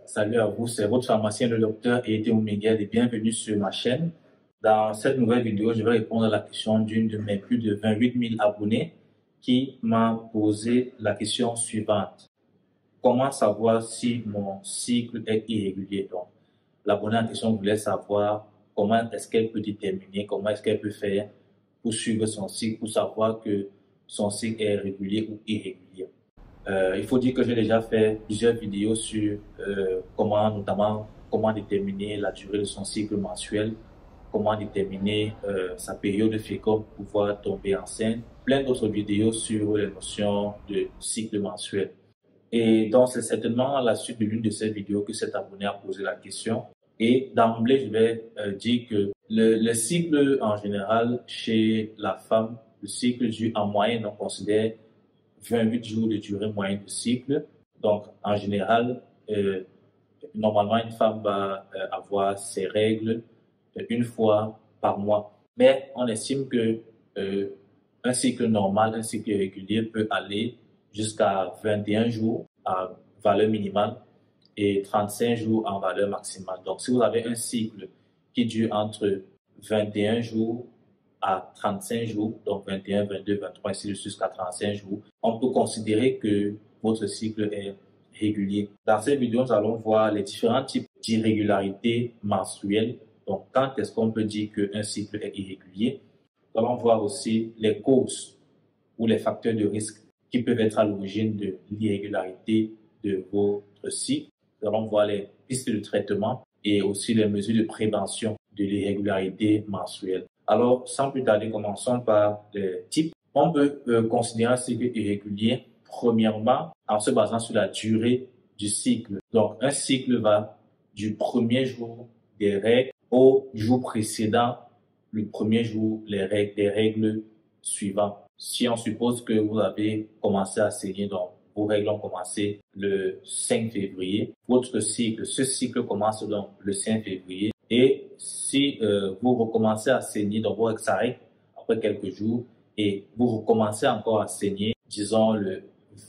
Salut à vous, c'est votre pharmacien le docteur Edeon Miguel et bienvenue sur ma chaîne. Dans cette nouvelle vidéo, je vais répondre à la question d'une de mes plus de 28 000 abonnés qui m'a posé la question suivante. Comment savoir si mon cycle est irrégulier? Donc, l'abonné en question voulait savoir comment est-ce qu'elle peut déterminer, comment est-ce qu'elle peut faire pour suivre son cycle, pour savoir que son cycle est régulier ou irrégulier. Il faut dire que j'ai déjà fait plusieurs vidéos sur notamment comment déterminer la durée de son cycle mensuel, comment déterminer sa période féconde pour pouvoir tomber enceinte, plein d'autres vidéos sur les notions de cycle mensuel. Et donc, c'est certainement à la suite de l'une de ces vidéos que cet abonné a posé la question. Et d'emblée, je vais dire que le cycle en général chez la femme, le cycle dure en moyenne, on considère 28 jours de durée moyenne de cycle. Donc, en général, normalement, une femme va avoir ses règles une fois par mois. Mais on estime que un cycle normal, un cycle régulier peut aller jusqu'à 21 jours à valeur minimale et 35 jours en valeur maximale. Donc, si vous avez un cycle qui dure entre 21 jours à 35 jours, donc 21, 22, 23, ainsi de suite jusqu'à 35 jours, on peut considérer que votre cycle est régulier. Dans cette vidéo, nous allons voir les différents types d'irrégularités menstruelles. Donc, quand est-ce qu'on peut dire qu'un cycle est irrégulier? Nous allons voir aussi les causes ou les facteurs de risque qui peuvent être à l'origine de l'irrégularité de votre cycle. Nous allons voir les pistes de traitement et aussi les mesures de prévention de l'irrégularité menstruelle. Alors, sans plus tarder, commençons par les types. On peut considérer un cycle irrégulier, premièrement, en se basant sur la durée du cycle. Donc, un cycle va du premier jour des règles au jour précédent, le premier jour des règles suivantes. Si on suppose que vous avez commencé à saigner, donc vos règles ont commencé le 5 février, ce cycle commence donc le 5 février. Et si vous recommencez à saigner, donc vos règles s'arrêtent après quelques jours et vous recommencez encore à saigner, disons le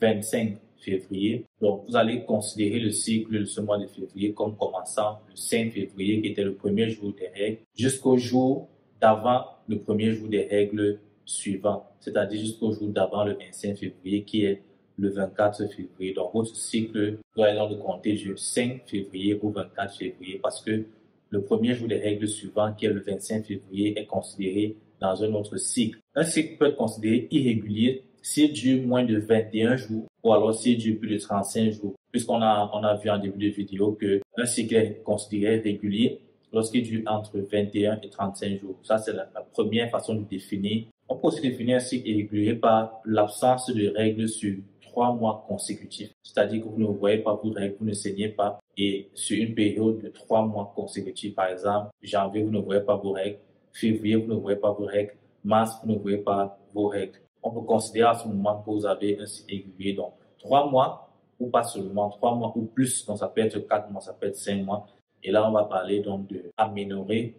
25 février, donc vous allez considérer le cycle de ce mois de février comme commençant le 5 février qui était le premier jour des règles jusqu'au jour d'avant le premier jour des règles suivant, c'est-à-dire jusqu'au jour d'avant le 25 février qui est le 24 février. Donc votre cycle doit être donc compter du 5 février au 24 février parce que le premier jour des règles suivant qui est le 25 février est considéré dans un autre cycle. Un cycle peut être considéré irrégulier s'il dure moins de 21 jours ou alors s'il dure plus de 35 jours. Puisqu'on a vu en début de vidéo que un cycle est considéré régulier lorsqu'il dure entre 21 et 35 jours. Ça, c'est la première façon de définir. On peut aussi définir un cycle irrégulier par l'absence de règles sur 3 mois consécutifs. C'est-à-dire que vous ne voyez pas vos règles, vous ne saignez pas. Et sur une période de 3 mois consécutifs, par exemple, janvier, vous ne voyez pas vos règles. Février, vous ne voyez pas vos règles. Mars, vous ne voyez pas vos règles. On peut considérer à ce moment que vous avez un cycle irrégulier. Donc, 3 mois, ou pas seulement 3 mois ou plus. Donc, ça peut être 4 mois, ça peut être 5 mois. Et là, on va parler donc de aménorrhée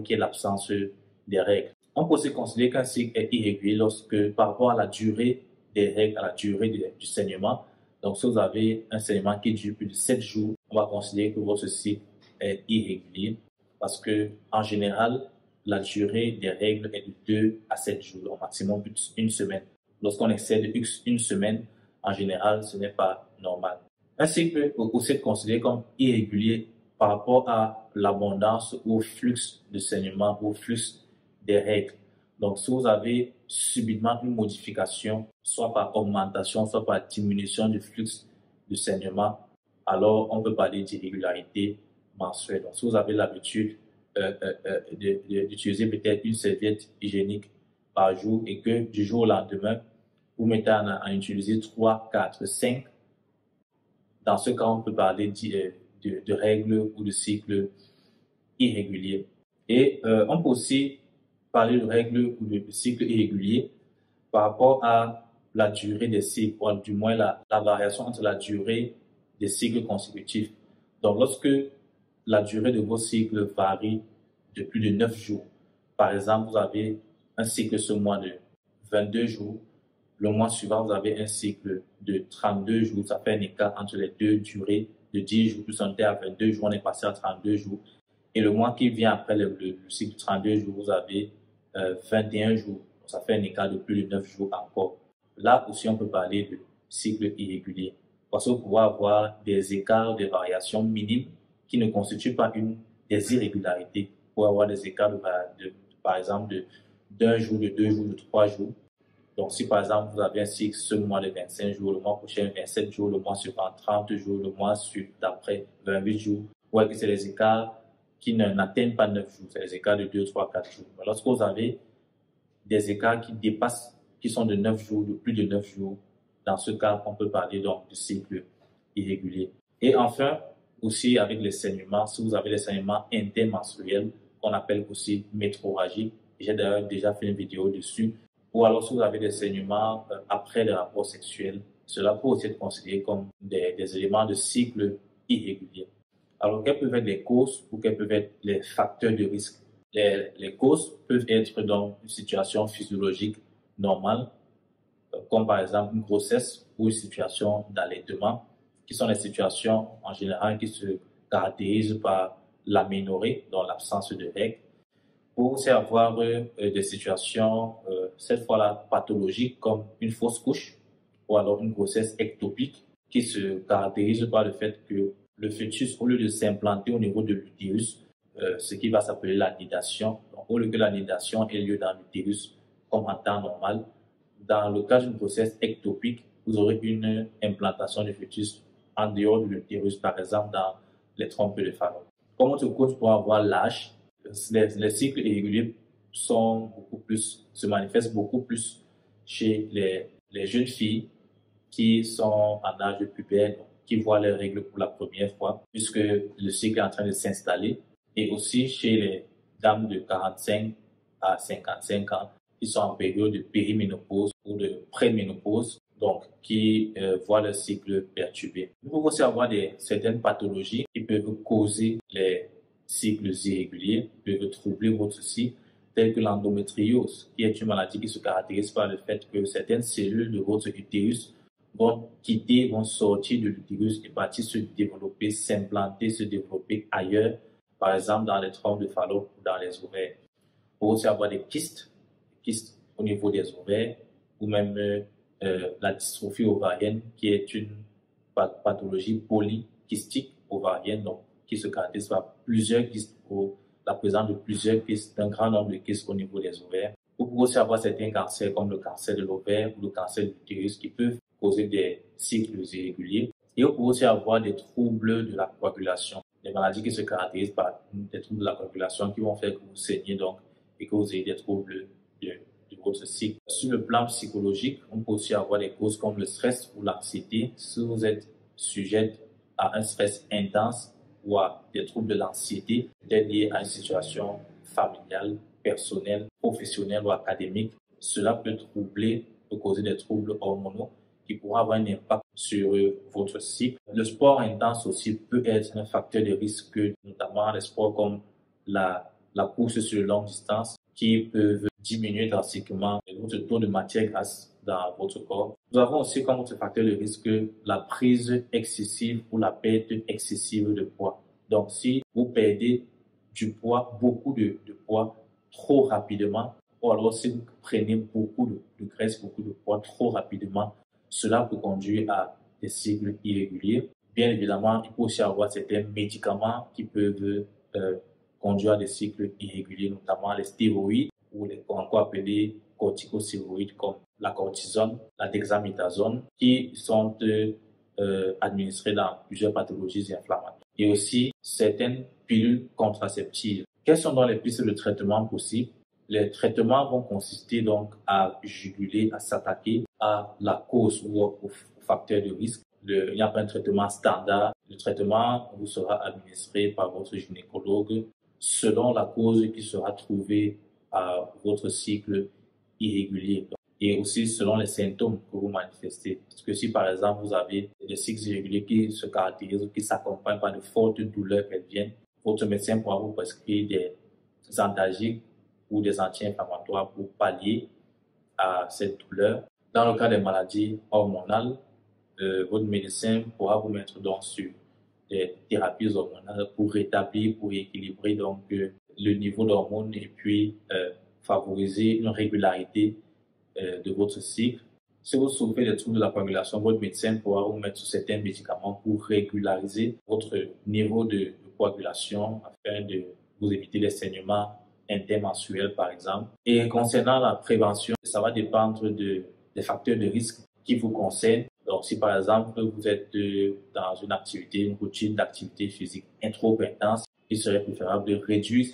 qui est l'absence des règles. On peut aussi considérer qu'un cycle est irrégulier lorsque, par rapport à la durée des règles, à la durée du saignement, donc si vous avez un saignement qui dure plus de 7 jours, on va considérer que votre cycle est irrégulier parce que, en général, la durée des règles est de 2 à 7 jours, au maximum une semaine. Lorsqu'on excède une semaine, en général, ce n'est pas normal. Un cycle peut aussi être considéré comme irrégulier par rapport à l'abondance ou au flux de saignement, au flux des règles. Donc, si vous avez subitement une modification, soit par augmentation, soit par diminution du flux de saignement, alors on peut parler d'irrégularité menstruelle. Donc, si vous avez l'habitude d'utiliser peut-être une serviette hygiénique par jour et que du jour au lendemain, vous mettez à utiliser 3, 4, 5, dans ce cas, on peut parler de règles ou de cycles irréguliers. Et on peut aussi parler de règles ou de cycles irréguliers par rapport à la durée des cycles, ou du moins la variation entre la durée des cycles consécutifs. Donc, lorsque la durée de vos cycles varie de plus de 9 jours, par exemple, vous avez un cycle ce mois de 22 jours, le mois suivant, vous avez un cycle de 32 jours, ça fait un écart entre les deux durées de 10 jours, plus on était à 22 jours, on est passé à 32 jours. Et le mois qui vient après le cycle de 32 jours, vous avez 21 jours. Ça fait un écart de plus de 9 jours encore. Là aussi, on peut parler de cycle irrégulier. Parce qu'on peut avoir des écarts, des variations minimes qui ne constituent pas des irrégularités. On peut avoir des écarts, par exemple, d'un jour, de 2 jours, de 3 jours. Donc, si par exemple, vous avez un cycle ce mois de 25 jours, le mois prochain 27 jours, le mois suivant 30 jours, le mois d'après 28 jours, vous voyez que c'est des écarts qui n'atteignent pas 9 jours, c'est des écarts de 2, 3, 4 jours. Mais lorsque vous avez des écarts qui dépassent, qui sont de 9 jours, de plus de 9 jours, dans ce cas, on peut parler donc de cycle irrégulier. Et enfin, aussi avec les saignements, si vous avez des saignements intermenstruels, qu'on appelle aussi métrorragie, j'ai d'ailleurs déjà fait une vidéo dessus, ou alors si vous avez des saignements après les rapports sexuels, cela peut aussi être considéré comme des éléments de cycle irrégulier. Alors, quelles peuvent être les causes ou quels peuvent être les facteurs de risque? Les causes peuvent être donc une situation physiologique normale, comme par exemple une grossesse ou une situation d'allaitement, qui sont les situations en général qui se caractérisent par l'aménorrhée, donc l'absence de règles. Pour aussi avoir des situations, cette fois-là pathologiques, comme une fausse couche ou alors une grossesse ectopique, qui se caractérise par le fait que le fœtus, au lieu de s'implanter au niveau de l'utérus, ce qui va s'appeler la nidation, donc au lieu que la nidation ait lieu dans l'utérus comme en temps normal, dans le cas d'une grossesse ectopique, vous aurez une implantation du fœtus en dehors de l'utérus, par exemple dans les trompes de Fallot. Comme autre cause pour avoir l'âge, les cycles irréguliers se manifestent beaucoup plus chez les jeunes filles qui sont en âge de pubère, qui voient leurs règles pour la première fois, puisque le cycle est en train de s'installer, et aussi chez les dames de 45 à 55 ans qui sont en période de périménopause ou de préménopause, donc qui voient leur cycle perturbé. Vous pouvez aussi avoir certaines pathologies qui peuvent causer les cycles irréguliers, peuvent troubler votre cycle, telles que l'endométriose, qui est une maladie qui se caractérise par le fait que certaines cellules de votre utérus vont sortir de l'utérus et partir se développer, s'implanter, se développer ailleurs, par exemple dans les trompes de Fallot ou dans les ovaires. Vous pouvez aussi avoir des kystes au niveau des ovaires, ou même la dystrophie ovarienne, qui est une pathologie polykystique ovarienne, donc qui se caractérise par plusieurs kystes, la présence de plusieurs kystes, d'un grand nombre de kystes au niveau des ovaires. Vous pouvez aussi avoir certains cancers comme le cancer de l'ovaire ou le cancer de l'utérus qui peuvent causer des cycles irréguliers. Et vous pouvez aussi avoir des troubles de la coagulation, des maladies qui se caractérisent par des troubles de la coagulation qui vont faire que vous saignez donc et que vous ayez des troubles de votre cycle. Sur le plan psychologique, on peut aussi avoir des causes comme le stress ou l'anxiété. Si vous êtes sujet à un stress intense ou à des troubles de l'anxiété, peut-être liés à une situation familiale, personnelle, professionnelle ou académique, cela peut causer des troubles hormonaux qui pourront avoir un impact sur votre cycle. Le sport intense aussi peut être un facteur de risque, notamment les sports comme la course sur longue distance, qui peuvent diminuer drastiquement votre taux de matière grasse dans votre corps. Nous avons aussi comme autre facteur de risque la prise excessive ou la perte excessive de poids. Donc, si vous perdez du poids, beaucoup de poids trop rapidement, ou alors si vous prenez beaucoup de graisse, beaucoup de poids trop rapidement, cela peut conduire à des cycles irréguliers. Bien évidemment, il peut aussi y avoir certains médicaments qui peuvent conduire à des cycles irréguliers, notamment les stéroïdes ou les encore appelés corticostéroïdes comme la cortisone, la dexaméthasone, qui sont administrés dans plusieurs pathologies inflammatoires. Et aussi certaines pilules contraceptives. Quelles sont donc les pistes de traitement possibles? Les traitements vont consister donc à juguler, à s'attaquer à la cause ou au facteur de risque. Il n'y a pas un traitement standard. Le traitement vous sera administré par votre gynécologue selon la cause qui sera trouvée à votre cycle irrégulier. Et aussi selon les symptômes que vous manifestez. Parce que si par exemple vous avez des cycles irréguliers qui se caractérisent ou qui s'accompagnent par de fortes douleurs qu'elles viennent, votre médecin pourra vous prescrire des antalgiques ou des anti-inflammatoires pour pallier à cette douleur. Dans le cas des maladies hormonales, votre médecin pourra vous mettre donc sur des thérapies hormonales pour rétablir, pour équilibrer donc le niveau d'hormones et puis favoriser une régularité de votre cycle. Si vous souffrez des troubles de la coagulation, votre médecin pourra vous mettre sur certains médicaments pour régulariser votre niveau de coagulation afin de vous éviter les saignements intermenstruels, par exemple. Et concernant la prévention, ça va dépendre des facteurs de risque qui vous concernent. Donc, si par exemple, vous êtes dans une activité, une routine d'activité physique trop intense, il serait préférable de réduire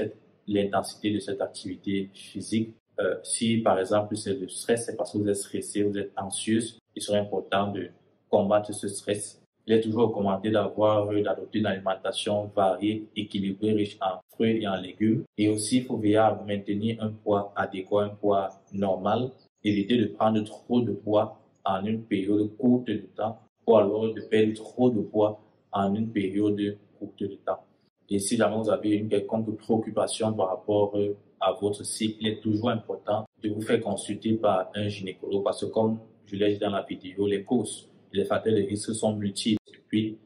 l'intensité de cette activité physique. Si par exemple c'est le stress, c'est parce que vous êtes stressé, vous êtes anxieuse, il serait important de combattre ce stress. Il est toujours recommandé d'adopter une alimentation variée, équilibrée, riche en fruits et en légumes. Et aussi, il faut veiller à maintenir un poids adéquat, un poids normal. Éviter de prendre trop de poids en une période courte de temps ou alors de perdre trop de poids en une période courte de temps. Et si jamais vous avez une quelconque préoccupation par rapport à votre cycle, il est toujours important de vous faire consulter par un gynécologue parce que comme je l'ai dit dans la vidéo, les causes et les facteurs de risque sont multiples. Et puis,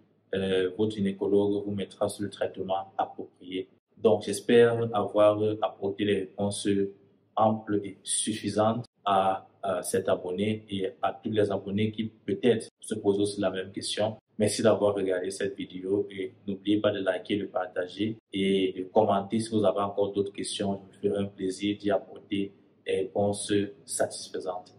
votre gynécologue vous mettra sur le traitement approprié. Donc, j'espère avoir apporté les réponses amples et suffisantes à cet abonné et à tous les abonnés qui peut-être se posent aussi la même question. Merci d'avoir regardé cette vidéo et n'oubliez pas de liker, de partager et de commenter si vous avez encore d'autres questions. Je me ferai un plaisir d'y apporter des réponses satisfaisantes.